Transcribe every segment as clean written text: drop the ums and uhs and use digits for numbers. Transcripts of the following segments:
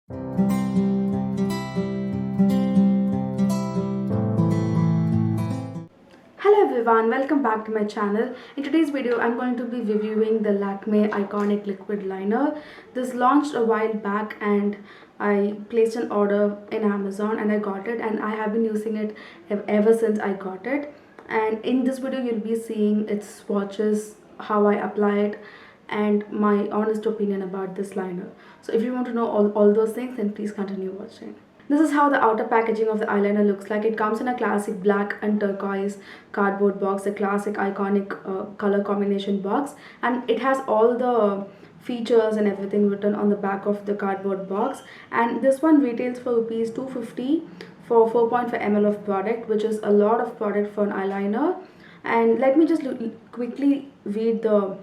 Hello everyone, welcome back to my channel. In today's video, I'm going to be reviewing the Lakme Iconic Liquid Liner. This launched a while back and I placed an order in Amazon and I got it, and I have been using it ever since I got it. And in this video, you'll be seeing its swatches, how I apply it, and my honest opinion about this liner. So if you want to know all those things, then please continue watching. This is how the outer packaging of the eyeliner looks like. It comes in a classic black and turquoise cardboard box, a classic iconic color combination box, and it has all the features and everything written on the back of the cardboard box. And this one retails for rupees 250 for 4.5 ml of product, which is a lot of product for an eyeliner. And let me just quickly read the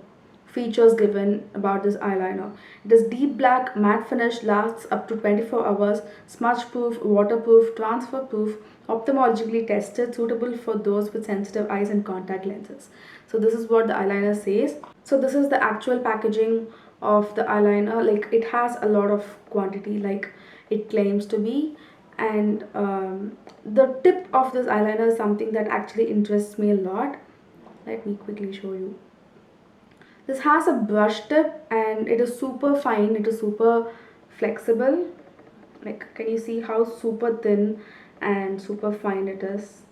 features given about this eyeliner. It is deep black, matte finish, lasts up to 24 hours, smudge proof, waterproof, transfer proof, ophthalmologically tested, suitable for those with sensitive eyes and contact lenses. So this is what the eyeliner says. So this is the actual packaging of the eyeliner. Like, it has a lot of quantity like it claims to be. And the tip of this eyeliner is something that actually interests me a lot. Let me quickly show you. This has a brush tip and it is super fine, it is super flexible. Like, can you see how super thin and super fine it is?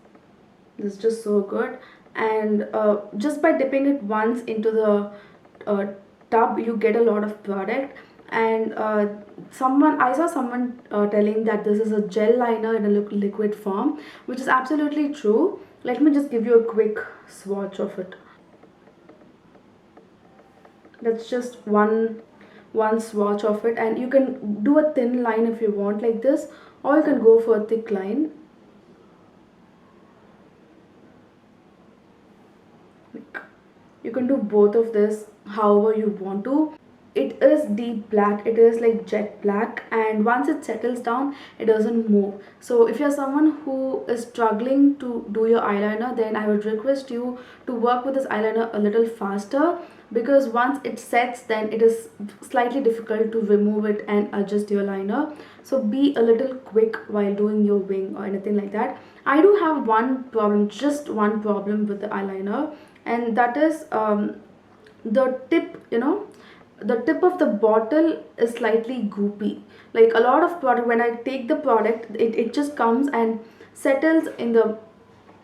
This is just so good. And just by dipping it once into the tub, you get a lot of product. And I saw someone telling that this is a gel liner in a liquid form, which is absolutely true. Let me just give you a quick swatch of it. That's just one swatch of it, and you can do a thin line if you want, like this, or you can go for a thick line. You can do both of this however you want to. It is deep black, it is like jet black, and once it settles down, it doesn't move. So if you're someone who is struggling to do your eyeliner, then I would request you to work with this eyeliner a little faster, because once it sets, then it is slightly difficult to remove it and adjust your liner. So be a little quick while doing your wing or anything like that. I do have one problem, just one problem with the eyeliner, and that is the tip. The tip of the bottle is slightly goopy. Like, a lot of product, when I take the product, it just comes and settles in the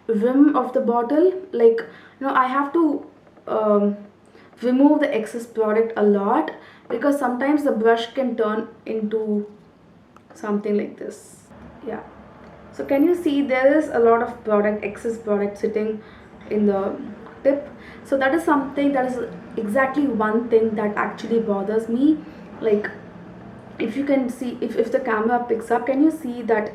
rim of the bottle. Like, I have to remove the excess product a lot, because sometimes the brush can turn into something like this. Yeah, so can you see there is a lot of product, excess product sitting in the tip? So that is something, that is exactly one thing that actually bothers me. Like, if you can see, if the camera picks up, can you see that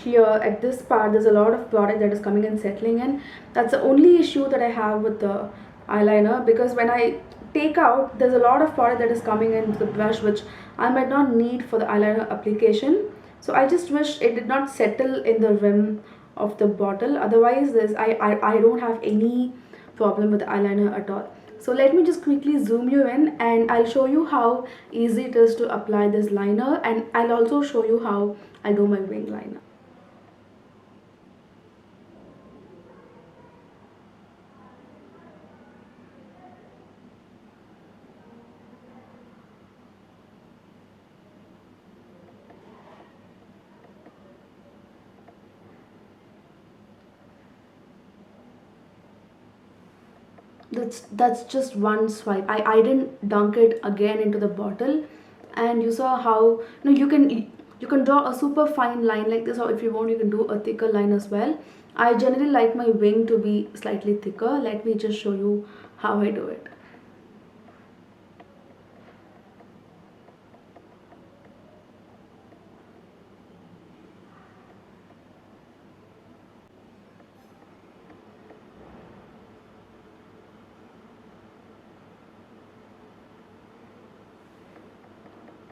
here at this part there's a lot of product that is coming and settling in? That's the only issue that I have with the eyeliner, because when I take out, there's a lot of product that is coming into the brush which I might not need for the eyeliner application. So I just wish it did not settle in the rim of the bottle. Otherwise, I don't have any problem with the eyeliner at all. So let me just quickly zoom you in, and I'll show you how easy it is to apply this liner, and I'll also show you how I do my wing liner. That's just one swipe. I didn't dunk it again into the bottle. And you saw how, you can draw a super fine line like this, or if you want, you can do a thicker line as well. I generally like my wing to be slightly thicker. Let me just show you how I do it.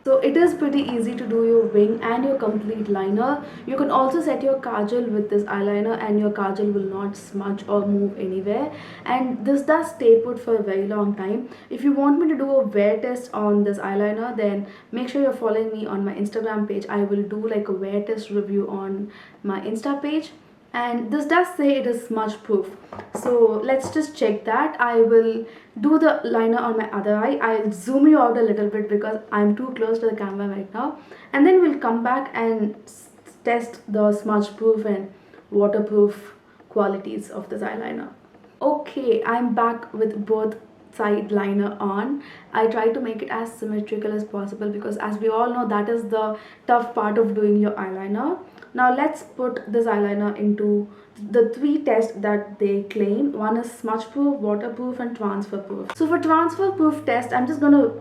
So it is pretty easy to do your wing and your complete liner. You can also set your kajal with this eyeliner and your kajal will not smudge or move anywhere. And this does stay put for a very long time. If you want me to do a wear test on this eyeliner, then make sure you're following me on my Instagram page. I will do like a wear test review on my Insta page. And this does say it is smudge proof, so let's just check that. I will do the liner on my other eye. I'll zoom you out a little bit because I'm too close to the camera right now, and then we'll come back and test the smudge proof and waterproof qualities of this eyeliner. Okay, I'm back with both side liner on. I try to make it as symmetrical as possible because, as we all know, that is the tough part of doing your eyeliner. Now let's put this eyeliner into the three tests that they claim. One is smudge proof, waterproof and transfer proof. So for transfer proof test, I'm just gonna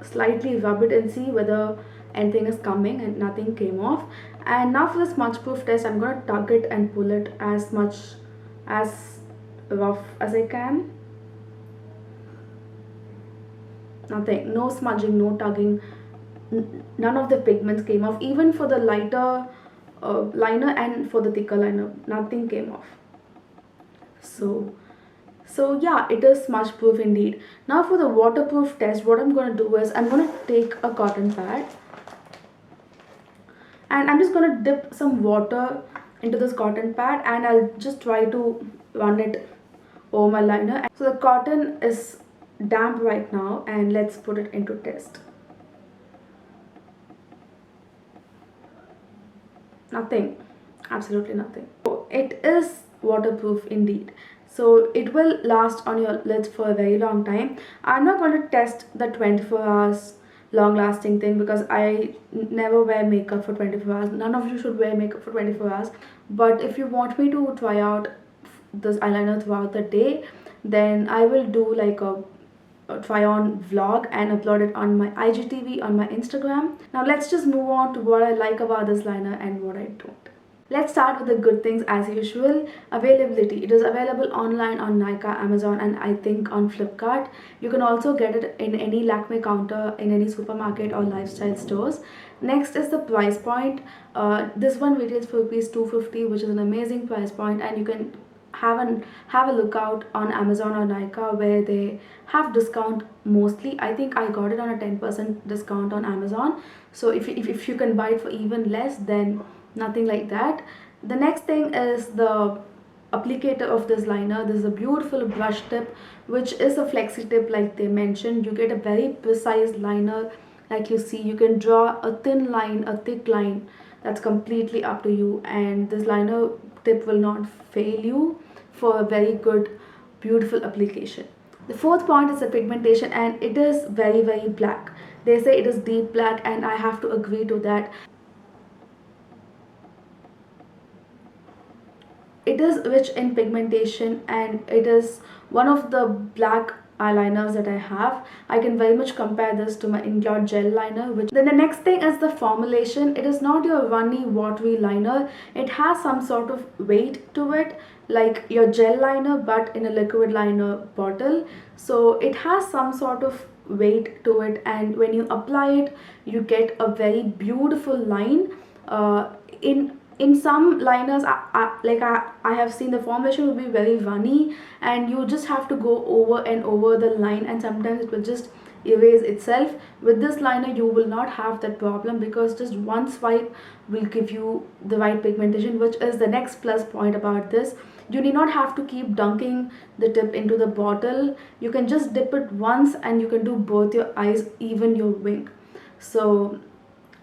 slightly rub it and see whether anything is coming, and nothing came off. And now for the smudge proof test, I'm gonna tug it and pull it as much as rough as I can. Nothing, no smudging, no tugging, none of the pigments came off. Even for the lighter liner and for the thicker liner, nothing came off. So yeah, it is smudge proof indeed. Now for the waterproof test, what I'm going to do is I'm going to take a cotton pad and I'm just going to dip some water into this cotton pad, and I'll just try to run it over my liner. So the cotton is damp right now, and let's put it into test. Nothing, absolutely nothing. So it is waterproof indeed, so it will last on your lids for a very long time. I'm not going to test the 24 hours long lasting thing because I never wear makeup for 24 hours. None of you should wear makeup for 24 hours. But if you want me to try out this eyeliner throughout the day, then I will do like a try on vlog and upload it on my IGTV on my Instagram. Now let's just move on to what I like about this liner and what I don't. Let's start with the good things as usual. Availability. It is available online on Nykaa, Amazon and I think on Flipkart. You can also get it in any Lakme counter in any supermarket or lifestyle stores. Next is the price point. This one retails for ₹250, which is an amazing price point, and you can have a look out on Amazon or Nykaa where they have discount mostly. I think I got it on a 10% discount on Amazon. So if you can buy it for even less, then nothing like that. The next thing is the applicator of this liner. This is a beautiful brush tip, which is a flexi tip like they mentioned. You get a very precise liner. Like you see, you can draw a thin line, a thick line. That's completely up to you, and this liner tip will not fail you for a very good, beautiful application. The fourth point is the pigmentation, and it is very, very black. They say it is deep black, and I have to agree to that. It is rich in pigmentation, and it is one of the black eyeliners that I have. I can very much compare this to my Inglot gel liner. Then the next thing is the formulation. It is not your runny watery liner. It has some sort of weight to it, like your gel liner but in a liquid liner bottle. So it has some sort of weight to it, and when you apply it, you get a very beautiful line. In some liners, I have seen the formulation will be very runny, and you just have to go over and over the line, and sometimes it will just erase itself. With this liner, you will not have that problem because just one swipe will give you the right pigmentation, which is the next plus point about this. You need not have to keep dunking the tip into the bottle. You can just dip it once and you can do both your eyes, even your wing. So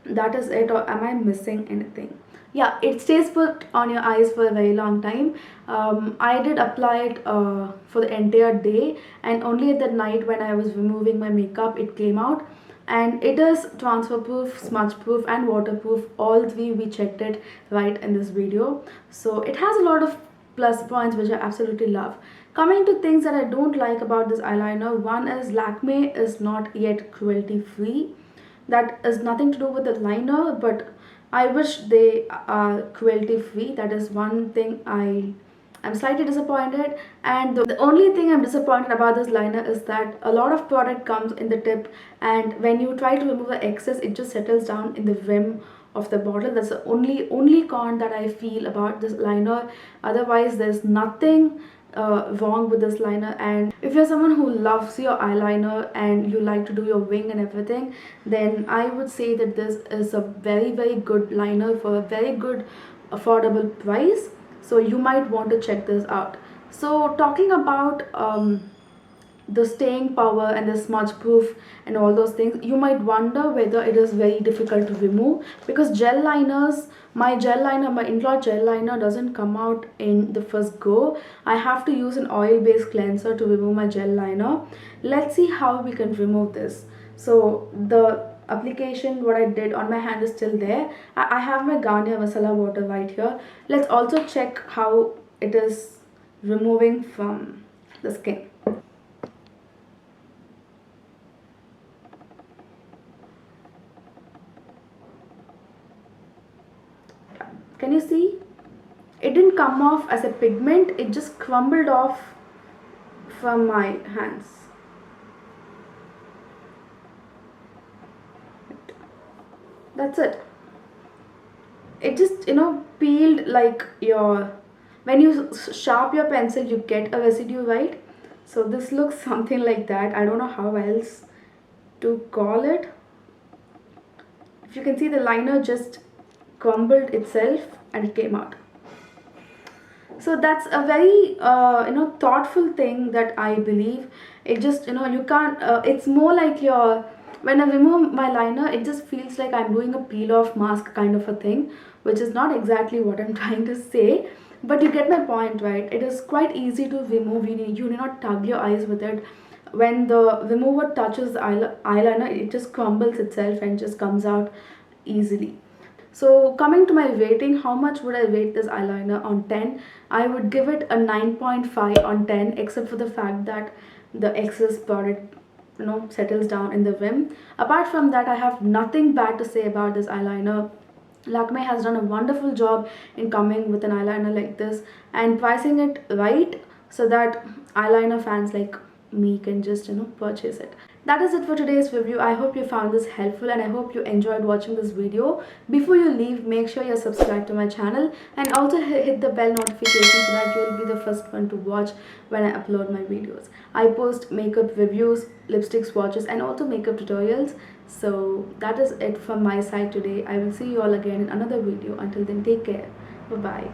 that is it. Or am I missing anything? Yeah, it stays put on your eyes for a very long time. I did apply it for the entire day, and only at the night when I was removing my makeup it came out. And it is transfer proof, smudge proof and waterproof. All three we checked it right in this video. So it has a lot of plus points which I absolutely love. Coming to things that I don't like about this eyeliner, one is Lakme is not yet cruelty free. That is nothing to do with the liner, but I wish they are cruelty free. That is one thing I I'm slightly disappointed, and the only thing I'm disappointed about this liner is that a lot of product comes in the tip, and when you try to remove the excess, it just settles down in the rim of the bottle. That's the only con that I feel about this liner. Otherwise, there's nothing wrong with this liner. And if you're someone who loves your eyeliner and you like to do your wing and everything, then I would say that this is a very good liner for a very good affordable price. So you might want to check this out. So talking about the staying power and the smudge proof and all those things, you might wonder whether it is very difficult to remove, because gel liners, my in-law gel liner doesn't come out in the first go. I have to use an oil based cleanser to remove my gel liner. Let's see how we can remove this. So the application what I did on my hand is still there. I have my Garnier masala water right here. Let's also check how it is removing from the skin. Can you see? It didn't come off as a pigment, it just crumbled off from my hands. That's it. It just, peeled like when you sharp your pencil, you get a residue, right? So this looks something like that. I don't know how else to call it. If you can see, the liner just crumbled itself and it came out. So that's a very thoughtful thing that I believe. It just, you can't it's more like when I remove my liner, it just feels like I'm doing a peel off mask kind of a thing, which is not exactly what I'm trying to say, but you get my point, right? It is quite easy to remove. You need not tug your eyes with it. When the remover touches the eyeliner, it just crumbles itself and just comes out easily. So coming to my rating, how much would I rate this eyeliner on 10? I would give it a 9.5 on 10, except for the fact that the excess product settles down in the rim. Apart from that, I have nothing bad to say about this eyeliner. Lakme has done a wonderful job in coming with an eyeliner like this and pricing it right, so that eyeliner fans like me can just purchase it. That is it for today's review. I hope you found this helpful and I hope you enjoyed watching this video. Before you leave, make sure you're subscribed to my channel and also hit the bell notification so that you will be the first one to watch when I upload my videos. I post makeup reviews, lipstick swatches and also makeup tutorials. So that is it from my side today. I will see you all again in another video. Until then, take care. Bye bye.